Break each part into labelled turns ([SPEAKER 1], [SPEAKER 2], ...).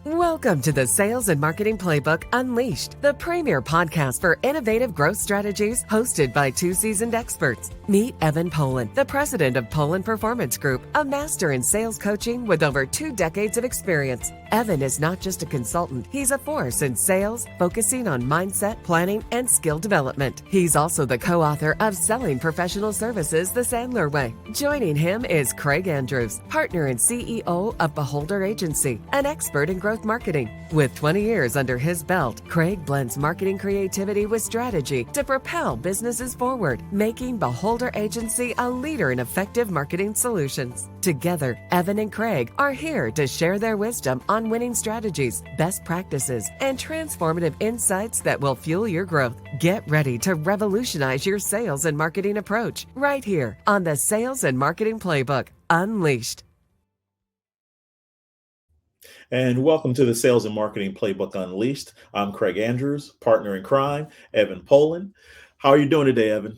[SPEAKER 1] Welcome to the Sales and Marketing Playbook Unleashed, the premier podcast for innovative growth strategies, hosted by two seasoned experts. Meet Evan Polin, the president of Polin Performance Group, a master in sales coaching with over 2 decades of experience. Evan is not just a consultant, he's a force in sales, focusing on mindset, planning, and skill development. He's also the co-author of Selling Professional Services the Sandler Way. Joining him is Craig Andrews, partner and CEO of Beholder Agency, an expert in growth marketing. With 20 years under his belt, Craig blends marketing creativity with strategy to propel businesses forward, making Beholder Agency a leader in effective marketing solutions. Together, Evan and Craig are here to share their wisdom on winning strategies, best practices, and transformative insights that will fuel your growth. Get ready to revolutionize your sales and marketing approach right here on the Sales and Marketing Playbook Unleashed.
[SPEAKER 2] And welcome to the Sales and Marketing Playbook Unleashed. I'm Craig Andrews, partner in crime, Evan Polin. How are you doing today, Evan?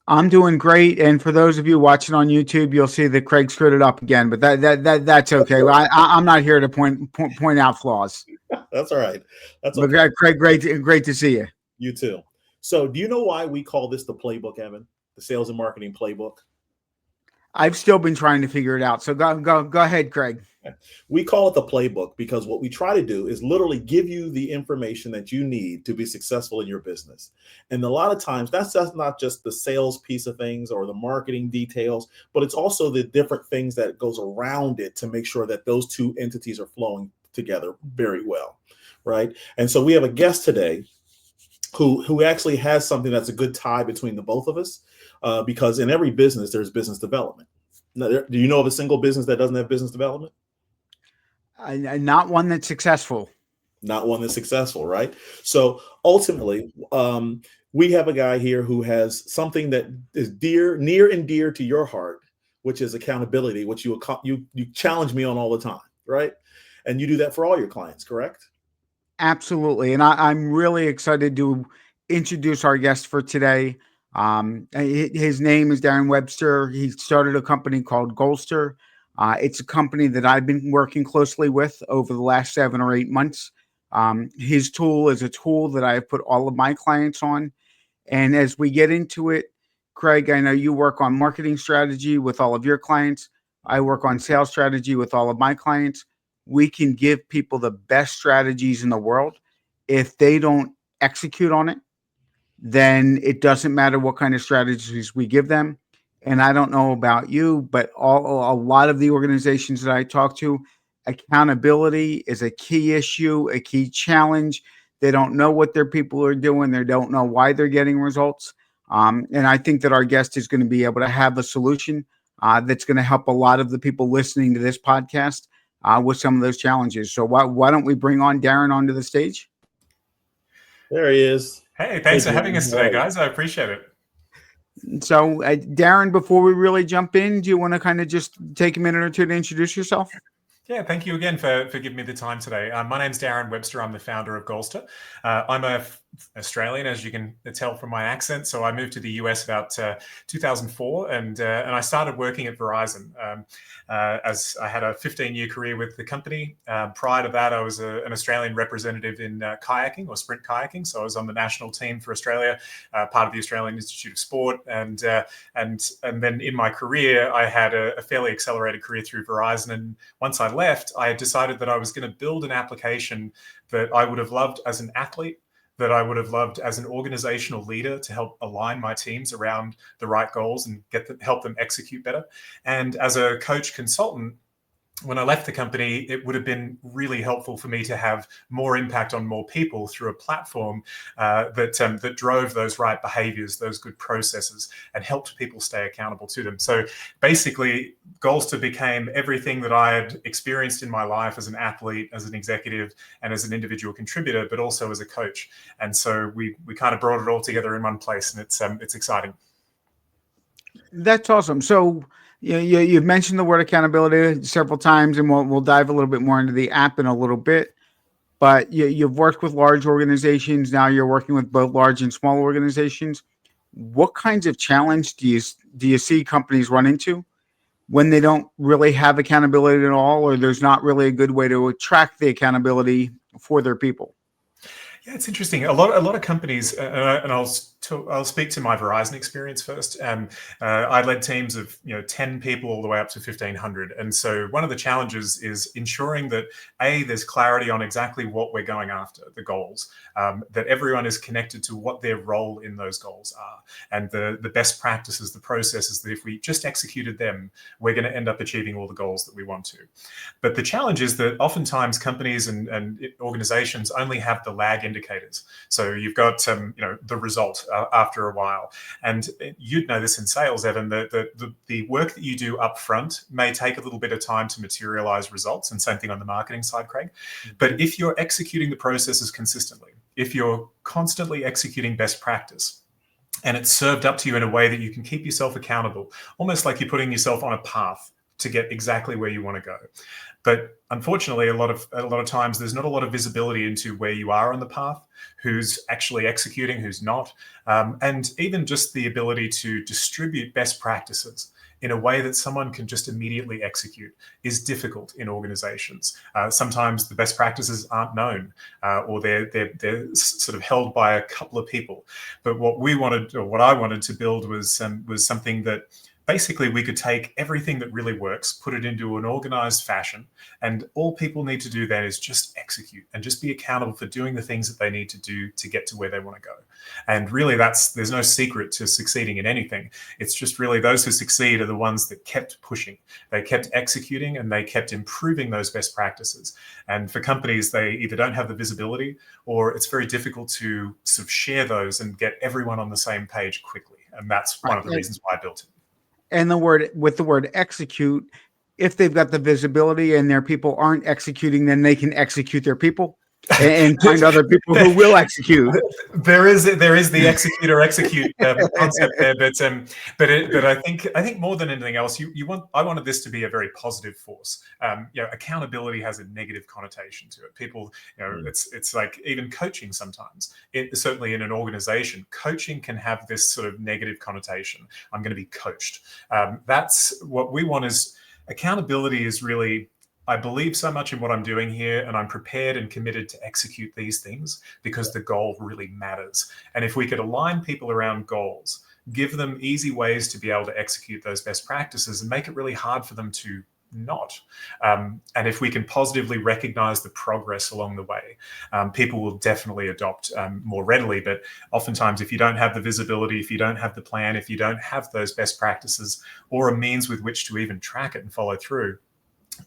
[SPEAKER 3] I'm doing great. And for those of you watching on YouTube, you'll see that Craig screwed it up again, but that's okay. I'm not here to point out flaws.
[SPEAKER 2] That's all right. That's
[SPEAKER 3] okay. But Craig, great to see you.
[SPEAKER 2] You too. So do you know why we call this the playbook, Evan? The Sales and Marketing Playbook?
[SPEAKER 3] I've still been trying to figure it out. So go ahead, Craig.
[SPEAKER 2] We call it the playbook because what we try to do is literally give you the information that you need to be successful in your business. And a lot of times that's not just the sales piece of things or the marketing details, but it's also the different things that goes around it to make sure that those two entities are flowing together very well, right? And so we have a guest today who actually has something that's a good tie between the both of us, because in every business, there's business development. Now, do you know of a single business that doesn't have business development?
[SPEAKER 3] Not one that's successful.
[SPEAKER 2] Not one that's successful, right? So ultimately, we have a guy here who has something that is near and dear to your heart, which is accountability, which you challenge me on all the time, right? And you do that for all your clients, correct?
[SPEAKER 3] Absolutely. And I'm really excited to introduce our guest for today. His name is Darren Webster. He started a company called Golster. It's a company that I've been working closely with over the last 7 or 8 months. His tool is a tool that I have put all of my clients on. And as we get into it, Craig, I know you work on marketing strategy with all of your clients. I work on sales strategy with all of my clients. We can give people the best strategies in the world. If they don't execute on it, then it doesn't matter what kind of strategies we give them. And I don't know about you, but a lot of the organizations that I talk to, accountability is a key issue, a key challenge. They don't know what their people are doing. They don't know why they're getting results. And I think that our guest is going to be able to have a solution that's going to help a lot of the people listening to this podcast with some of those challenges. So why don't we bring on Darren onto the stage?
[SPEAKER 2] There he is.
[SPEAKER 4] Hey, thanks for having us today, guys. I appreciate it.
[SPEAKER 3] So, Darren, before we really jump in, do you want to kind of just take a minute or two to introduce yourself?
[SPEAKER 4] Yeah, thank you again for giving me the time today. My name's Darren Webster. I'm the founder of Golster. I'm Australian, as you can tell from my accent. So I moved to the US about 2004, and I started working at Verizon as I had a 15-year career with the company. Prior to that, I was an Australian representative in kayaking or sprint kayaking. So I was on the national team for Australia, part of the Australian Institute of Sport, and then in my career, I had a fairly accelerated career through Verizon. And once I left, I decided that I was going to build an application that I would have loved as an athlete, that I would have loved as an organizational leader to help align my teams around the right goals and help them execute better. And as a coach consultant, when I left the company, it would have been really helpful for me to have more impact on more people through a platform that drove those right behaviors, those good processes, and helped people stay accountable to them. So basically, Golster became everything that I had experienced in my life as an athlete, as an executive, and as an individual contributor, but also as a coach. And so we kind of brought it all together in one place, and it's exciting.
[SPEAKER 3] That's awesome. So you've mentioned the word accountability several times, and we'll dive a little bit more into the app in a little bit. But you've worked with large organizations. Now you're working with both large and small organizations. What kinds of challenge do you see companies run into when they don't really have accountability at all, or there's not really a good way to attract the accountability for their people?
[SPEAKER 4] Yeah, it's interesting. A lot of companies, and I'll speak to my Verizon experience first. I led teams of 10 people all the way up to 1,500, and so one of the challenges is ensuring that there's clarity on exactly what we're going after, the goals, that everyone is connected to what their role in those goals are, and the best practices, the processes that if we just executed them, we're going to end up achieving all the goals that we want to. But the challenge is that oftentimes companies and organizations only have the lag indicators. So you've got the result after a while, and you'd know this in sales, Evan. The work that you do up front may take a little bit of time to materialize results, and same thing on the marketing side, Craig. But if you're executing the processes consistently, if you're constantly executing best practice, and it's served up to you in a way that you can keep yourself accountable, almost like you're putting yourself on a path to get exactly where you want to go. But unfortunately, a lot of times there's not a lot of visibility into where you are on the path, who's actually executing, who's not, and even just the ability to distribute best practices in a way that someone can just immediately execute is difficult in organizations. Sometimes the best practices aren't known, or they're sort of held by a couple of people. But what I wanted to build was something that basically we could take everything that really works, put it into an organized fashion, and all people need to do then is just execute and just be accountable for doing the things that they need to do to get to where they want to go. And really there's no secret to succeeding in anything. It's just really those who succeed are the ones that kept pushing, they kept executing, and they kept improving those best practices. And for companies, they either don't have the visibility, or it's very difficult to sort of share those and get everyone on the same page quickly. And that's one of the reasons why I built it.
[SPEAKER 3] And the word execute, if they've got the visibility and their people aren't executing, then they can execute their people and find other people who will execute.
[SPEAKER 4] There is the execute concept there, but I think more than anything else, I wanted this to be a very positive force. Accountability has a negative connotation to it. People, it's like even coaching sometimes. Certainly in an organization, coaching can have this sort of negative connotation. I'm going to be coached. That's what we want. Is accountability is really, I believe so much in what I'm doing here, and I'm prepared and committed to execute these things because the goal really matters. And if we could align people around goals, give them easy ways to be able to execute those best practices and make it really hard for them to not. And if we can positively recognize the progress along the way, people will definitely adopt more readily. But oftentimes, if you don't have the visibility, if you don't have the plan, if you don't have those best practices or a means with which to even track it and follow through,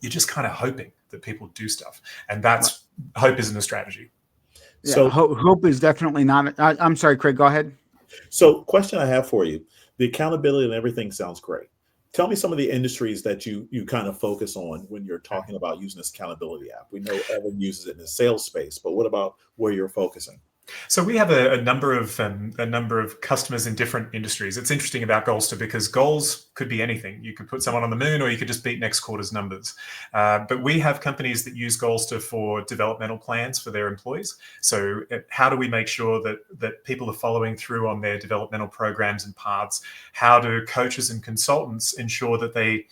[SPEAKER 4] you're just kind of hoping that people do stuff. And that's hope isn't a strategy.
[SPEAKER 3] Yeah, so hope is definitely not. I'm sorry, Craig, go ahead.
[SPEAKER 2] So question I have for you, the accountability and everything sounds great. Tell me some of the industries that you kind of focus on when you're talking about using this accountability app. We know Evan uses it in the sales space, but what about where you're focusing?
[SPEAKER 4] So we have a number of customers in different industries. It's interesting about Goalster because goals could be anything. You could put someone on the moon, or you could just beat next quarter's numbers. But we have companies that use Goalster for developmental plans for their employees. So how do we make sure that people are following through on their developmental programs and paths? How do coaches and consultants ensure that they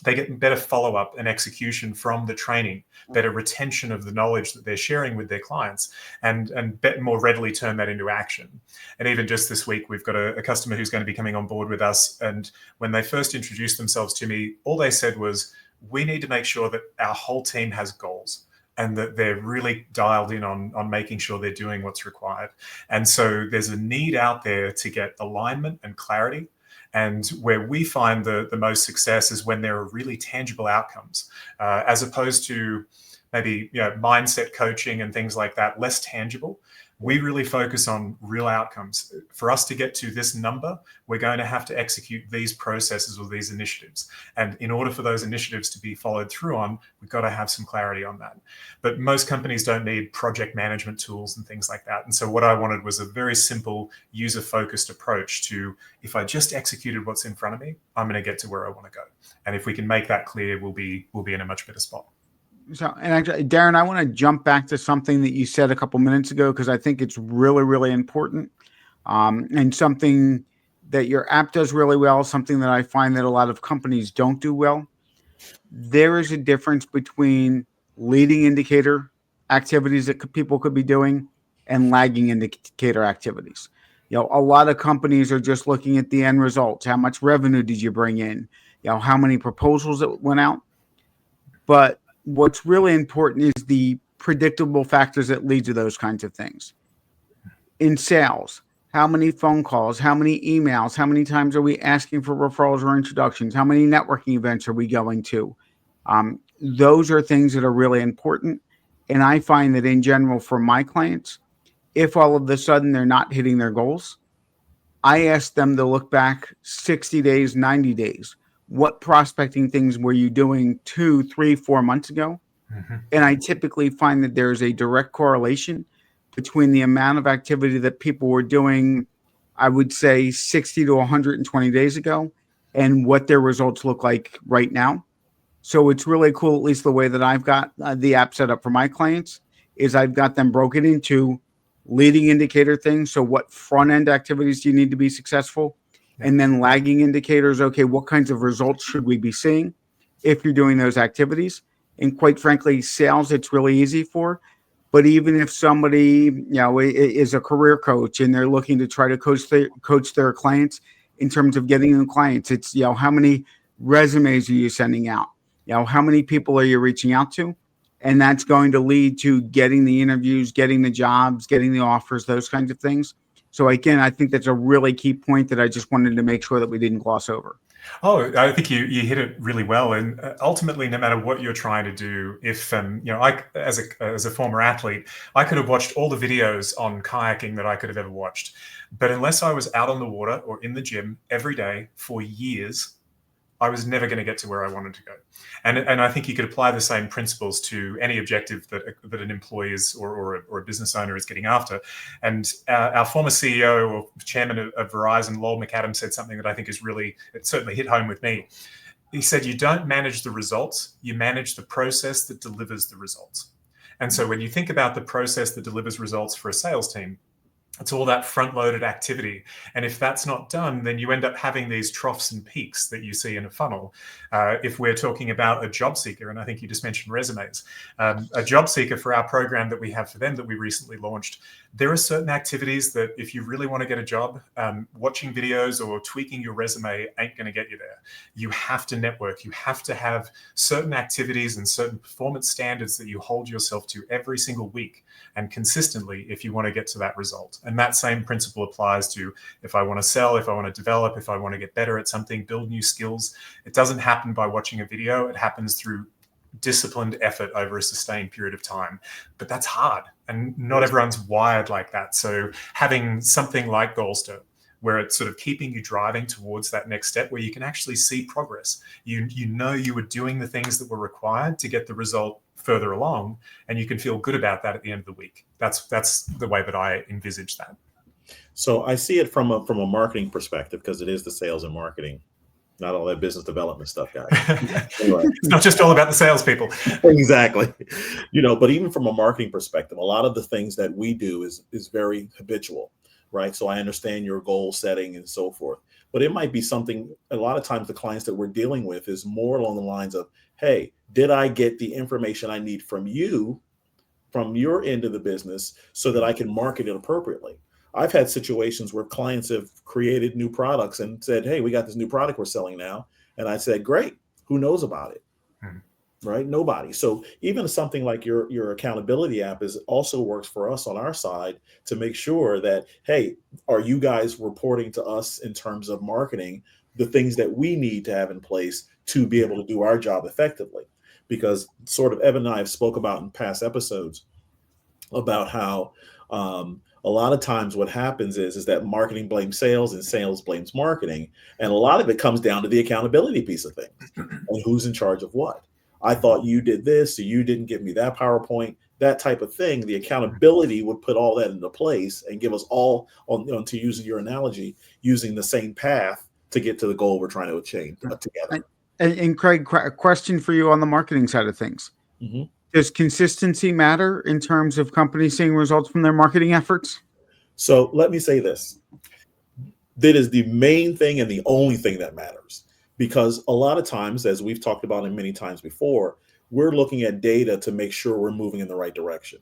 [SPEAKER 4] get better follow-up and execution from the training, better retention of the knowledge that they're sharing with their clients, and more readily turn that into action. And even just this week, we've got a customer who's going to be coming on board with us. And when they first introduced themselves to me, all they said was, we need to make sure that our whole team has goals and that they're really dialed in on making sure they're doing what's required. And so there's a need out there to get alignment and clarity. And where we find the most success is when there are really tangible outcomes, as opposed to maybe mindset coaching and things like that, less tangible. We really focus on real outcomes. For us to get to this number, we're going to have to execute these processes or these initiatives. And in order for those initiatives to be followed through on, we've got to have some clarity on that. But most companies don't need project management tools and things like that. And so what I wanted was a very simple user-focused approach to, if I just executed what's in front of me, I'm going to get to where I want to go. And if we can make that clear, we'll be in a much better spot.
[SPEAKER 3] So, and actually, Darren, I want to jump back to something that you said a couple minutes ago, because I think it's really, really important, and something that your app does really well, something that I find that a lot of companies don't do well. There is a difference between leading indicator activities that people could be doing and lagging indicator activities. A lot of companies are just looking at the end results. How much revenue did you bring in? How many proposals that went out? But what's really important is the predictable factors that lead to those kinds of things. In sales, how many phone calls, how many emails, how many times are we asking for referrals or introductions? How many networking events are we going to? Those are things that are really important. And I find that in general for my clients, if all of a sudden they're not hitting their goals, I ask them to look back 60 days, 90 days. What prospecting things were you doing 2, 3, 4 months ago?
[SPEAKER 4] Mm-hmm.
[SPEAKER 3] And I typically find that there's a direct correlation between the amount of activity that people were doing, I would say 60 to 120 days ago, and what their results look like right now. So it's really cool, at least the way that I've got the app set up for my clients, is I've got them broken into leading indicator things. So what front end activities do you need to be successful? And then lagging indicators. Okay, what kinds of results should we be seeing if you're doing those activities? And quite frankly, sales, it's really easy for. But even if somebody, is a career coach and they're looking to try to coach their clients in terms of getting them clients, it's, how many resumes are you sending out? How many people are you reaching out to? And that's going to lead to getting the interviews, getting the jobs, getting the offers, those kinds of things. So again, I think that's a really key point that I just wanted to make sure that we didn't gloss over.
[SPEAKER 4] Oh, I think you hit it really well. And ultimately, no matter what you're trying to do, if I as a former athlete, I could have watched all the videos on kayaking that I could have ever watched, but unless I was out on the water or in the gym every day for years, I was never going to get to where I wanted to go. And I think you could apply the same principles to any objective that an employee is or a business owner is getting after. And our former CEO or chairman of Verizon, Lowell McAdams, said something that I think it certainly hit home with me. He said, you don't manage the results, you manage the process that delivers the results. And so when you think about the process that delivers results for a sales team, it's all that front-loaded activity. And if that's not done, then you end up having these troughs and peaks that you see in a funnel. If we're talking about a job seeker, and I think you just mentioned resumes, a job seeker for our program that we have for them that we recently launched, there are certain activities that if you really want to get a job, watching videos or tweaking your resume ain't going to get you there. You have to network. You have to have certain activities and certain performance standards that you hold yourself to every single week and consistently if you want to get to that result. And that same principle applies to if I want to sell, if I want to develop, if I want to get better at something, build new skills. It doesn't happen by watching a video. It happens through disciplined effort over a sustained period of time. But that's hard. And not everyone's wired like that. So having something like Goalster, where it's sort of keeping you driving towards that next step where you can actually see progress. You know you were doing the things that were required to get the result further along, and you can feel good about that at the end of the week. That's the way that I envisage that.
[SPEAKER 2] So I see it from a marketing perspective, because it is the sales and marketing, not all that business development stuff, guys. Anyway.
[SPEAKER 4] It's not just all about the salespeople.
[SPEAKER 2] Exactly. But even from a marketing perspective, a lot of the things that we do is very habitual, right? So I understand your goal setting and so forth, but it might be something, a lot of times the clients that we're dealing with is more along the lines of, hey, did I get the information I need from you, from your end of the business, so that I can market it appropriately? I've had situations where clients have created new products and said, hey, we got this new product we're selling now. And I said, great, who knows about it? Right? Nobody. So even something like your accountability app also works for us on our side to make sure that, hey, are you guys reporting to us in terms of marketing the things that we need to have in place to be able to do our job effectively? Because sort of Evan and I have spoke about in past episodes about how a lot of times what happens is that marketing blames sales and sales blames marketing. And a lot of it comes down to the accountability piece of things and who's in charge of what. I thought you did this, so you didn't give me that PowerPoint, that type of thing. The accountability would put all that into place and give us all, to use your analogy, using the same path to get to the goal we're trying to achieve together.
[SPEAKER 3] And Craig, a question for you on the marketing side of things. Mm-hmm. Does consistency matter in terms of companies seeing results from their marketing efforts?
[SPEAKER 2] So let me say this. That is the main thing and the only thing that matters. Because a lot of times, as we've talked about it many times before, we're looking at data to make sure we're moving in the right direction.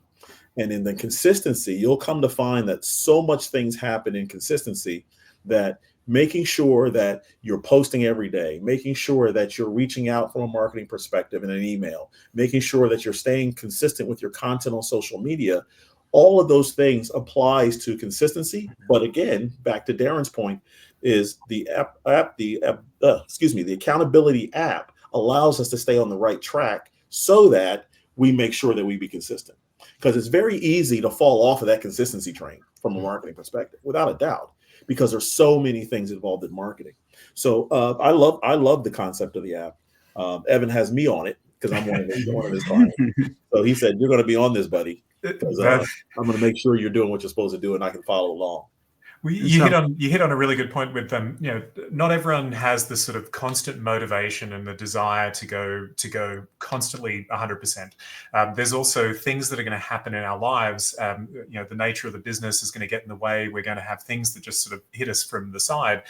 [SPEAKER 2] And in the consistency, you'll come to find that so much things happen in consistency that making sure that you're posting every day, making sure that you're reaching out from a marketing perspective in an email, making sure that you're staying consistent with your content on social media, all of those things applies to consistency. But again, back to Darren's point, is the the accountability app allows us to stay on the right track so that we make sure that we be consistent. Because it's very easy to fall off of that consistency train from a marketing perspective, without a doubt, because there's so many things involved in marketing. So I love the concept of the app. Evan has me on it because I'm one of his clients. So he said, "You're going to be on this, buddy, because I'm going to make sure you're doing what you're supposed to do, and I can follow along."
[SPEAKER 4] Well, you hit on a really good point with them. Not everyone has the sort of constant motivation and the desire to go constantly 100%. There's also things that are going to happen in our lives. The nature of the business is going to get in the way. We're going to have things that just sort of hit us from the side.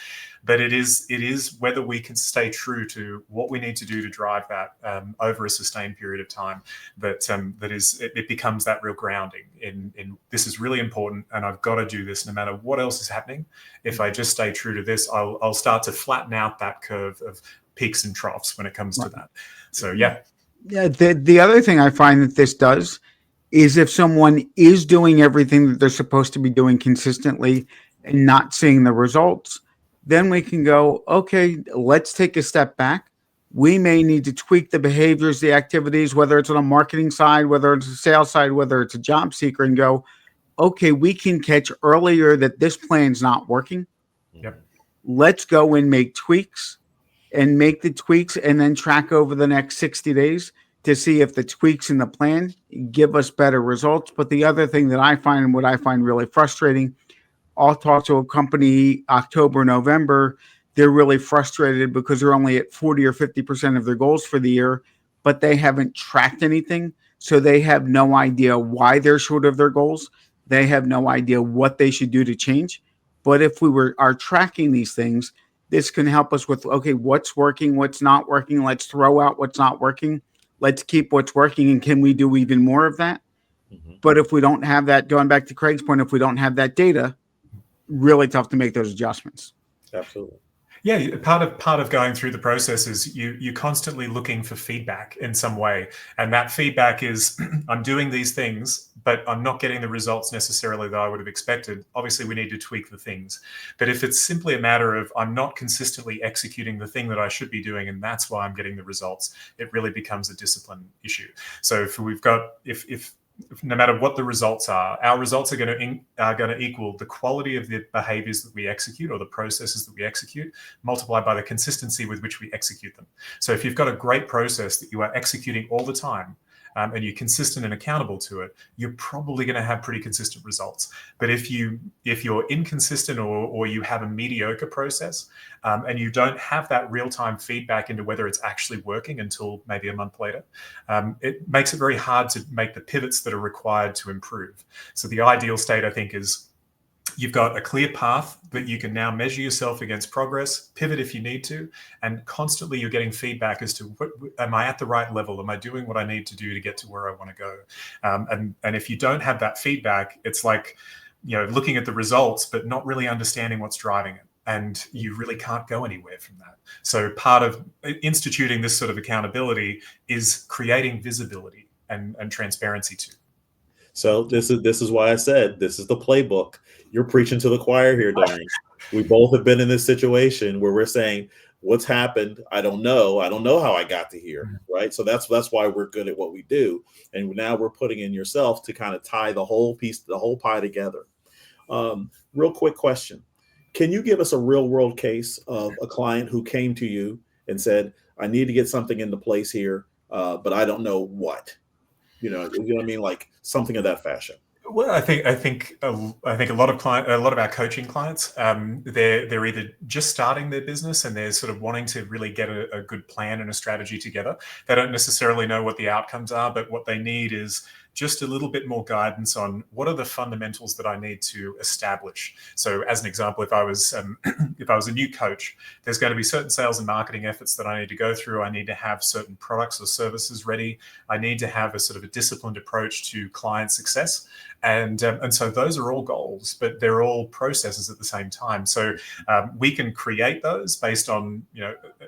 [SPEAKER 4] But it is whether we can stay true to what we need to do to drive that over a sustained period of time. It becomes that real grounding in this is really important, and I've got to do this no matter what else is happening. If I just stay true to this, I'll start to flatten out that curve of peaks and troughs when it comes to that. So yeah.
[SPEAKER 3] The other thing I find that this does is if someone is doing everything that they're supposed to be doing consistently and not seeing the results, then we can go, okay, let's take a step back. We may need to tweak the behaviors, the activities, whether it's on a marketing side, whether it's a sales side, whether it's a job seeker, and go, okay, we can catch earlier that this plan's not working.
[SPEAKER 4] Yep.
[SPEAKER 3] Let's go and make tweaks and then track over the next 60 days to see if the tweaks in the plan give us better results. But the other thing that I find, and what I find really frustrating, I'll talk to a company October, November. They're really frustrated because they're only at 40 or 50% of their goals for the year, but they haven't tracked anything. So they have no idea why they're short of their goals. They have no idea what they should do to change. But if we are tracking these things, this can help us with, okay, what's working, what's not working. Let's throw out what's not working. Let's keep what's working. And can we do even more of that? Mm-hmm. But if we don't have that, going back to Craig's point, if we don't have that data, really tough to make those adjustments.
[SPEAKER 2] Absolutely.
[SPEAKER 4] Yeah, part of going through the process is you're constantly looking for feedback in some way, and that feedback is I'm doing these things, but I'm not getting the results necessarily that I would have expected. Obviously, we need to tweak the things, but if it's simply a matter of I'm not consistently executing the thing that I should be doing, and that's why I'm getting the results, it really becomes a discipline issue. So if no matter what the results are, our results are going to equal the quality of the behaviors that we execute or the processes that we execute, multiplied by the consistency with which we execute them. So if you've got a great process that you are executing all the time, and you're consistent and accountable to it, you're probably going to have pretty consistent results. But if you're inconsistent or you have a mediocre process, and you don't have that real-time feedback into whether it's actually working until maybe a month later, it makes it very hard to make the pivots that are required to improve. So the ideal state, I think, is you've got a clear path that you can now measure yourself against progress, pivot if you need to, and constantly you're getting feedback as to am I at the right level? Am I doing what I need to do to get to where I want to go? And if you don't have that feedback, it's like, looking at the results, but not really understanding what's driving it. And you really can't go anywhere from that. So part of instituting this sort of accountability is creating visibility and transparency too.
[SPEAKER 2] So this is why I said this is the playbook. You're preaching to the choir here, Darren. We both have been in this situation where we're saying, what's happened? I don't know. I don't know how I got to here, right? So that's why we're good at what we do. And now we're putting in yourself to kind of tie the whole pie together. Real quick question. Can you give us a real world case of a client who came to you and said, I need to get something into place here, but I don't know what? You know what I mean? Like something of that fashion.
[SPEAKER 4] Well, I think a lot of our coaching clients, they're either just starting their business and they're sort of wanting to really get a good plan and a strategy together. They don't necessarily know what the outcomes are, but what they need is just a little bit more guidance on what are the fundamentals that I need to establish. So as an example, if I was if I was a new coach, there's going to be certain sales and marketing efforts that I need to go through. I need to have certain products or services ready. I need to have a sort of a disciplined approach to client success. And so those are all goals, but they're all processes at the same time. So we can create those based on,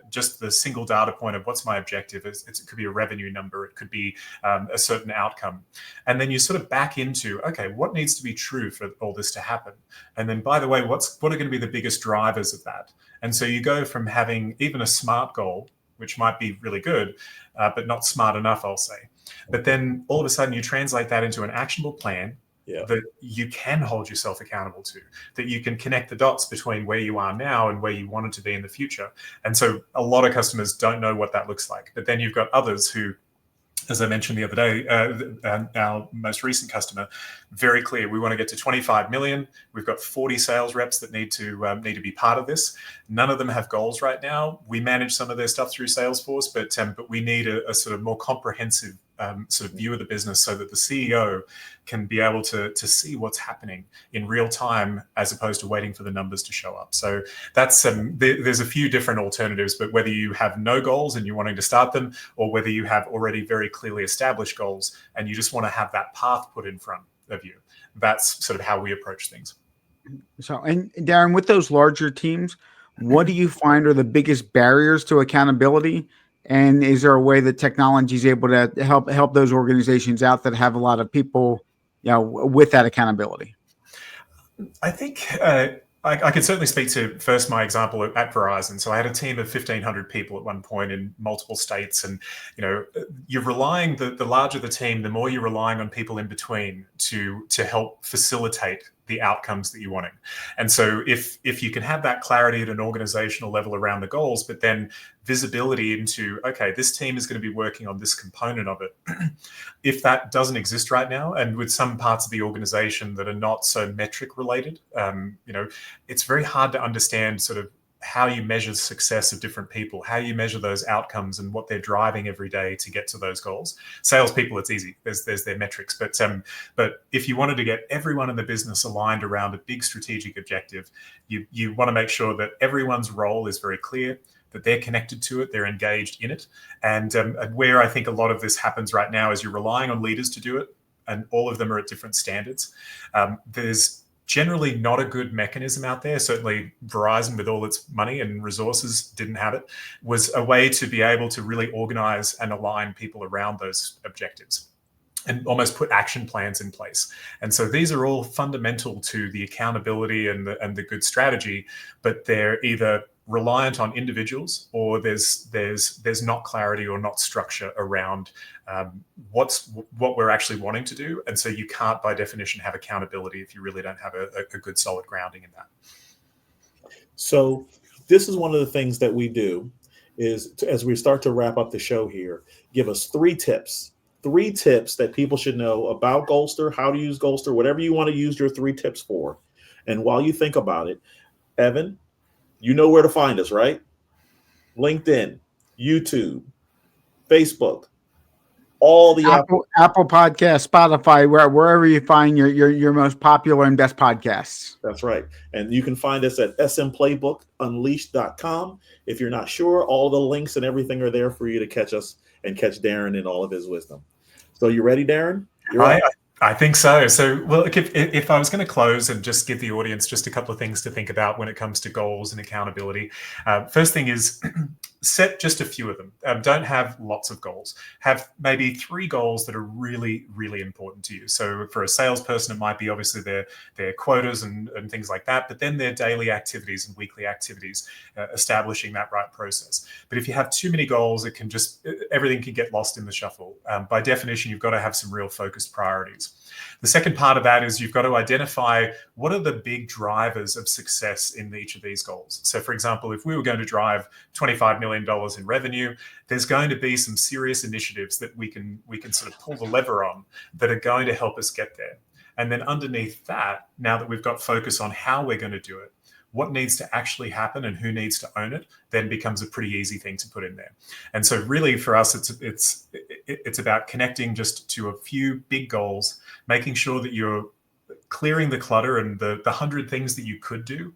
[SPEAKER 4] just the single data point of what's my objective. It could be a revenue number. It could be a certain outcome. And then you sort of back into, okay, what needs to be true for all this to happen? And then, by the way, what are going to be the biggest drivers of that? And so you go from having even a SMART goal, which might be really good, but not smart enough, I'll say. But then all of a sudden you translate that into an actionable plan that you can hold yourself accountable to, that you can connect the dots between where you are now and where you wanted to be in the future. And so a lot of customers don't know what that looks like. But then you've got others who, as I mentioned the other day, our most recent customer, very clear. We want to get to 25 million. We've got 40 sales reps that need to be part of this. None of them have goals right now. We manage some of their stuff through Salesforce, but we need a sort of more comprehensive sort of view of the business so that the CEO can be able to see what's happening in real time as opposed to waiting for the numbers to show up. So that's there's a few different alternatives, but whether you have no goals and you're wanting to start them, or whether you have already very clearly established goals and you just want to have that path put in front of you, that's sort of how we approach things.
[SPEAKER 3] So, and Darren, with those larger teams, what do you find are the biggest barriers to accountability? And is there a way that technology is able to help those organizations out that have a lot of people, with that accountability?
[SPEAKER 4] I think I can certainly speak to first my example at Verizon. So I had a team of 1,500 people at one point in multiple states, and you're relying the larger the team, the more you're relying on people in between to help facilitate the outcomes that you're wanting. And so if you can have that clarity at an organizational level around the goals, but then visibility into, okay, this team is going to be working on this component of it. If that doesn't exist right now, and with some parts of the organization that are not so metric related, it's very hard to understand sort of how you measure the success of different people, how you measure those outcomes and what they're driving every day to get to those goals. Salespeople, it's easy. There's their metrics. But if you wanted to get everyone in the business aligned around a big strategic objective, you want to make sure that everyone's role is very clear, that they're connected to it, they're engaged in it. And where I think a lot of this happens right now is you're relying on leaders to do it, and all of them are at different standards. There's generally not a good mechanism out there. Certainly Verizon, with all its money and resources, didn't have it, was a way to be able to really organize and align people around those objectives and almost put action plans in place. And so these are all fundamental to the accountability and the good strategy, but they're either reliant on individuals, or there's not clarity or not structure around what we're actually wanting to do. And so you can't, by definition, have accountability if you really don't have a good solid grounding in that.
[SPEAKER 2] So this is one of the things that we do is, as we start to wrap up the show here, give us three tips that people should know about Goalster, how to use Goalster, whatever you want to use your 3 tips for. And while you think about it, Evan, you know where to find us, right? LinkedIn, YouTube, Facebook, all the
[SPEAKER 3] Apple Podcasts, Spotify, wherever you find your most popular and best podcasts.
[SPEAKER 2] That's right. And you can find us at smplaybook.unleashed.com. If you're not sure, all the links and everything are there for you to catch us and catch Darren in all of his wisdom. So you ready, Darren?
[SPEAKER 4] I think so. So, well, if I was going to close and just give the audience just a couple of things to think about when it comes to goals and accountability, first thing is set just a few of them. Don't have lots of goals. Have maybe 3 goals that are really, really important to you. So for a salesperson, it might be obviously their quotas and things like that, but then their daily activities and weekly activities, establishing that right process. But if you have too many goals, everything can get lost in the shuffle. By definition, you've got to have some real focused priorities. The second part of that is you've got to identify what are the big drivers of success in each of these goals. So for example, if we were going to drive $25 million in revenue, there's going to be some serious initiatives that we can sort of pull the lever on that are going to help us get there. And then underneath that, now that we've got focus on how we're going to do it, what needs to actually happen and who needs to own it then becomes a pretty easy thing to put in there. And so really for us, it's about connecting just to a few big goals, making sure that you're clearing the clutter and the 100 things that you could do,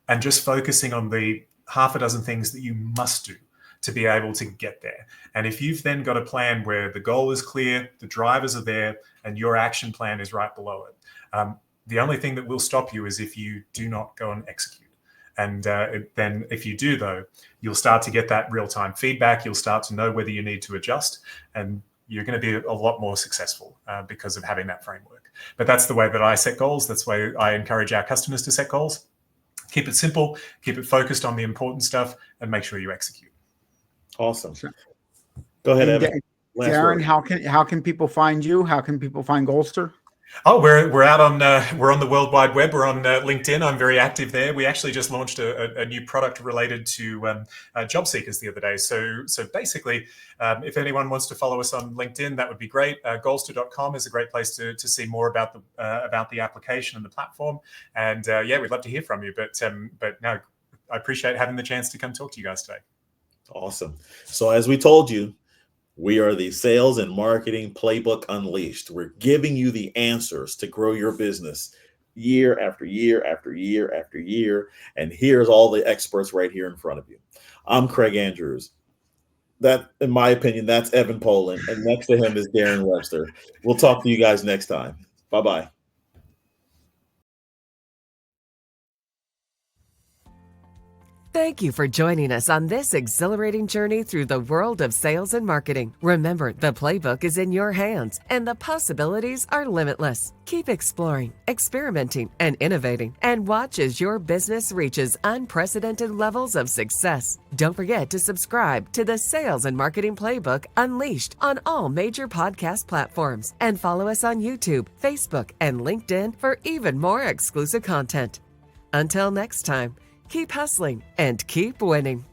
[SPEAKER 4] and just focusing on the half a dozen things that you must do to be able to get there. And if you've then got a plan where the goal is clear, the drivers are there, and your action plan is right below it, the only thing that will stop you is if you do not go and execute. And then if you do, though, you'll start to get that real-time feedback. You'll start to know whether you need to adjust, and you're going to be a lot more successful because of having that framework. But that's the way that I set goals. That's the way I encourage our customers to set goals. Keep it simple, keep it focused on the important stuff, and make sure you execute.
[SPEAKER 2] Awesome. Go ahead, Evan.
[SPEAKER 3] Darren, how can people find you? How can people find Golster?
[SPEAKER 4] Oh, we're out on we're on the World Wide Web. We're on LinkedIn. I'm very active there. We actually just launched a new product related to job seekers the other day. So basically, if anyone wants to follow us on LinkedIn, that would be great. Golster.com is a great place to see more about the application and the platform. And yeah, we'd love to hear from you. But no, I appreciate having the chance to come talk to you guys today.
[SPEAKER 2] Awesome. So as we told you, we are the Sales and Marketing Playbook Unleashed. We're giving you the answers to grow your business year after year after year after year. And here's all the experts right here in front of you. I'm Craig Andrews. That, in my opinion, that's Evan Polin. And next to him is Darren Webster. We'll talk to you guys next time. Bye-bye.
[SPEAKER 1] Thank you for joining us on this exhilarating journey through the world of sales and marketing. Remember, the playbook is in your hands and the possibilities are limitless. Keep exploring, experimenting, and innovating, and watch as your business reaches unprecedented levels of success. Don't forget to subscribe to the Sales and Marketing Playbook Unleashed on all major podcast platforms, and follow us on YouTube, Facebook, and LinkedIn for even more exclusive content. Until next time, keep hustling and keep winning.